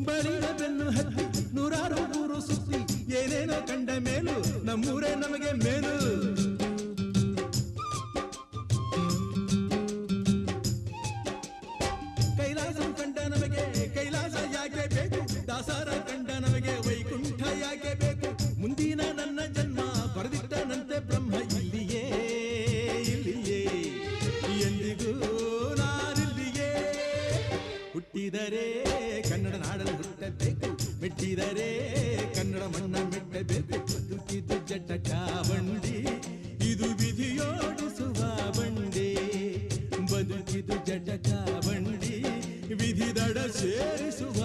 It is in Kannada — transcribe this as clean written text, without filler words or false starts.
ಬಳಿದ ಬೆನ್ನು ಹತ್ತಿ ನೂರಾರು ಊರು ಸುತ್ತಿ ಏನೇನೋ ಕಂಡ ಮೇಲು ನಮ್ಮೂರೇ ನಮಗೆ ಮೇಲು. ಕೈಲಾಸ ಕಂಡ ನಮಗೆ ಕೈಲಾಸ ಯಾಕೆ ಬೇಕು, ದಾಸರ ಕಂಡ ನಮಗೆ ವೈಕುಂಠ ಯಾಕೆ ಬೇಕು. ಮುಂದಿನ ನನ್ನ ಜನ್ಮ ಬರೆದಿಟ್ಟನಂತೆ ಬ್ರಹ್ಮ ಇಲ್ಲಿಯೇ ಇಲ್ಲಿಯೇ ಎಂದಿಗೂ ನಾನಿಲ್ಲಿಯೇ. ಹುಟ್ಟಿದರೆ ಕನ್ನಡ ನಾಡಲು ಹುಟ್ಟಬೇಕು, ಮೆಟ್ಟಿದರೆ ಕನ್ನಡ ಮಣ್ಣ ಮೆಟ್ಟಬೇಕು. ಬದುಕಿದು ಜಟಕ ಬಂಡಿ, ಇದು ವಿಧಿಯೋಡಿಸುವ ಬಂಡಿ. ಬದುಕಿದು ಜಟಕ ಬಂಡಿ, ವಿಧಿ ದಡ ಸೇರಿಸುವ